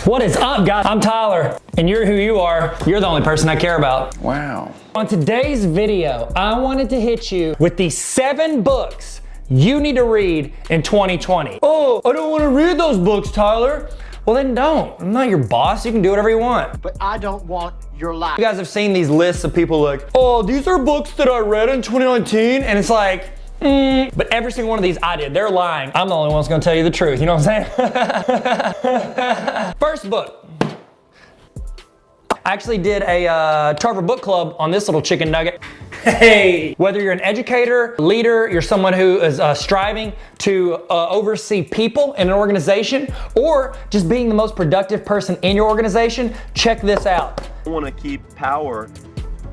What is up, guys? I'm Tyler, and you're who you are. You're the only person I care about. Wow. On today's video, I wanted to hit you with the 7 books you need to read in 2020. Oh, I don't want to read those books, Tyler. Well, then don't. I'm not your boss. You can do whatever you want. But I don't want your life. You guys have seen these lists of people like, oh, these are books that I read in 2019, and it's like, But every single one of these I did. They're lying. I'm the only one that's gonna tell you the truth. You know what I'm saying? First book. I actually did a Tarver book club on this little chicken nugget. Hey! Whether you're an educator, leader, you're someone who is striving to oversee people in an organization, or just being the most productive person in your organization, check this out. I want to keep power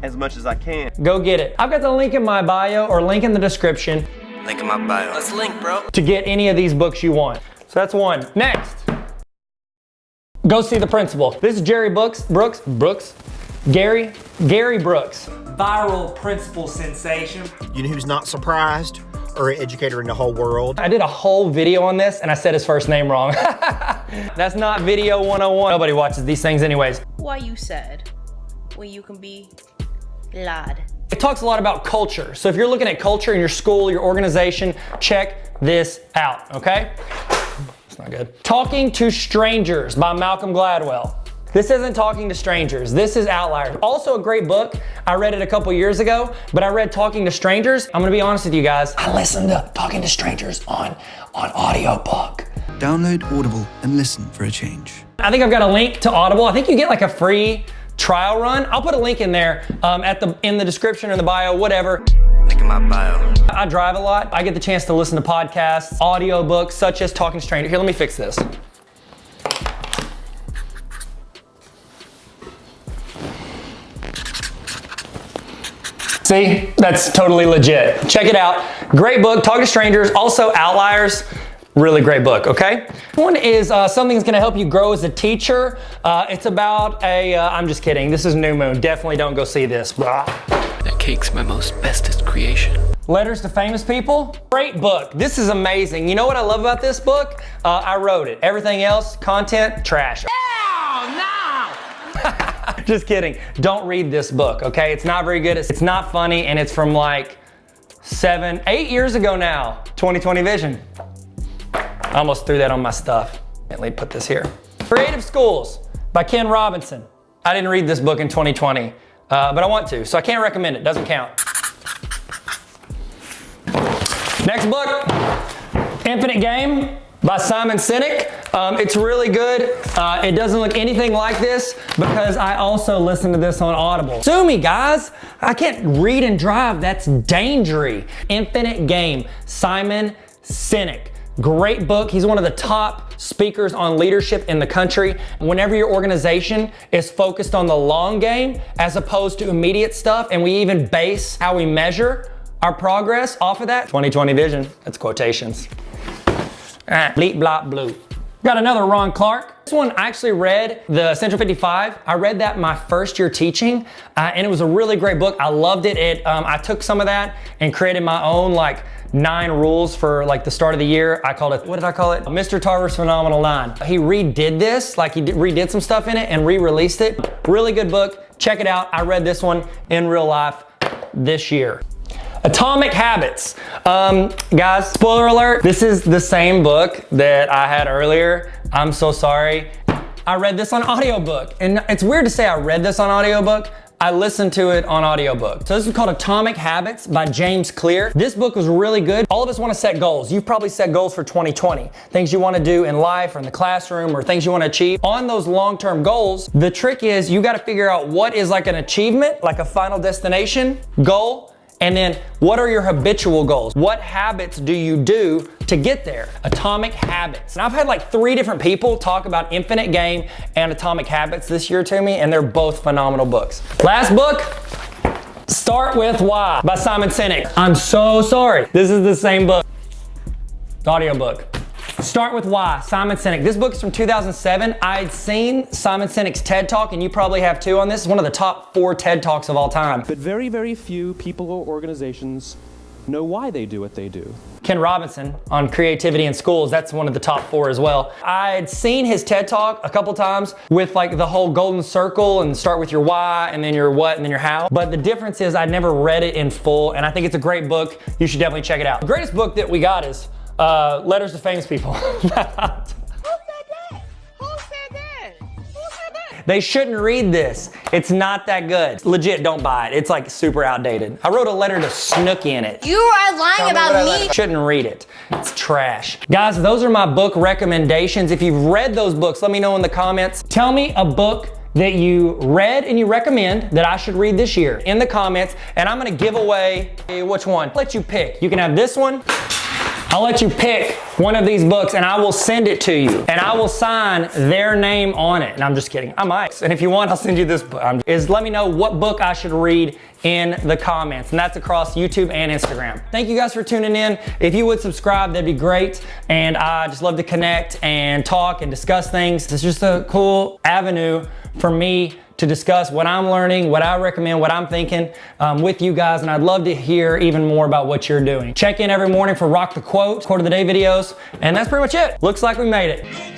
as much as I can. Go get it. I've got the link in my bio or link in the description. Link in my bio. Let's link, bro. To get any of these books you want. So that's one. Next. Go see The Principal. This is Gary Brooks. Gary Brooks. Viral principal sensation. You know who's not surprised? Or an educator in the whole world? I did a whole video on this and I said his first name wrong. That's not video 101. Nobody watches these things anyways. Why you sad when you can be loud? It talks a lot about culture. So if you're looking at culture in your school, your organization, check this out, okay? It's not good. Talking to Strangers by Malcolm Gladwell. This isn't Talking to Strangers. This is Outliers. Also a great book. I read it a couple years ago, but I read Talking to Strangers. I'm gonna be honest with you guys. I listened to Talking to Strangers on audiobook. Download Audible and listen for a change. I think I've got a link to Audible. I think you get like a free trial run. I'll put a link in there in the description or in the bio, whatever. Link in my bio. I drive a lot. I get the chance to listen to podcasts, audiobooks, such as Talking to Strangers. Here, let me fix this. See, that's totally legit. Check it out. Great book, Talk to Strangers. Also Outliers, really great book, okay? One is something that's gonna help you grow as a teacher. It's about I'm just kidding, this is New Moon. Definitely don't go see this. That cake's my most bestest creation. Letters to Famous People, great book. This is amazing. You know what I love about this book? I wrote it. Everything else, content, trash. Just kidding. Don't read this book, okay? It's not very good. It's not funny, and it's from like 8 years ago now. 2020 vision. I almost threw that on my stuff. Let me put this here. Creative Schools by Ken Robinson. I didn't read this book in 2020, but I want to, so I can't recommend it. Doesn't count. Next book, Infinite Game by Simon Sinek. It's really good. It doesn't look anything like this because I also listened to this on Audible. Sue me, guys. I can't read and drive. That's dangerous. Infinite Game, Simon Sinek. Great book. He's one of the top speakers on leadership in the country. Whenever your organization is focused on the long game as opposed to immediate stuff, and we even base how we measure our progress off of that, 2020 vision, that's quotations. Bleep, blop, blue. Got another Ron Clark. This one I actually read, the Central 55. I read that my first year teaching, and it was a really great book. I loved it. I took some of that and created my own like 9 rules for like the start of the year. I called it, what did I call it? Mr. Tarver's Phenomenal 9. He redid this, like he redid some stuff in it and re-released it. Really good book. Check it out. I read this one in real life this year. Atomic Habits. Guys, spoiler alert, this is the same book that I had earlier. I'm so sorry. I read this on audiobook, and it's weird to say I read this on audiobook. I listened to it on audiobook. So this is called Atomic Habits by James Clear. This book was really good. All of us want to set goals. You've probably set goals for 2020. Things you want to do in life or in the classroom or things you want to achieve. On those long-term goals, the trick is you got to figure out what is like an achievement, like a final destination goal. And then what are your habitual goals? What habits do you do to get there? Atomic Habits. And I've had like 3 different people talk about Infinite Game and Atomic Habits this year to me, and they're both phenomenal books. Last book, Start With Why by Simon Sinek. I'm so sorry. This is the same book. Audiobook. Start With Why, Simon Sinek. This book is from 2007. I had seen Simon Sinek's TED Talk, and you probably have too on this. It's one of the top 4 TED Talks of all time. But very, very few people or organizations know why they do what they do. Ken Robinson on creativity in schools, that's one of the top 4 as well. I'd seen his TED Talk a couple times with like the whole golden circle and start with your why and then your what and then your how. But the difference is I never read it in full, and I think it's a great book. You should definitely check it out. The greatest book that we got is Letters to Famous People. They shouldn't read this. It's not that good. Legit, don't buy it. It's like super outdated. I wrote a letter to Snooki in it. You are lying about me. Shouldn't read it. It's trash. Guys, those are my book recommendations. If you've read those books, let me know in the comments. Tell me a book that you read and you recommend that I should read this year in the comments, and I'm gonna give away which one. I'll let you pick. You can have this one. I'll let you pick one of these books and I will send it to you and I will sign their name on it. And I'm just kidding, I might. And if you want, I'll send you this book. Let me know what book I should read in the comments. And that's across YouTube and Instagram. Thank you guys for tuning in. If you would subscribe, that'd be great. And I just love to connect and talk and discuss things. It's just a cool avenue for me to discuss what I'm learning, what I recommend, what I'm thinking with you guys, and I'd love to hear even more about what you're doing. Check in every morning for Rock the Quote of the Day videos, and that's pretty much it. Looks like we made it.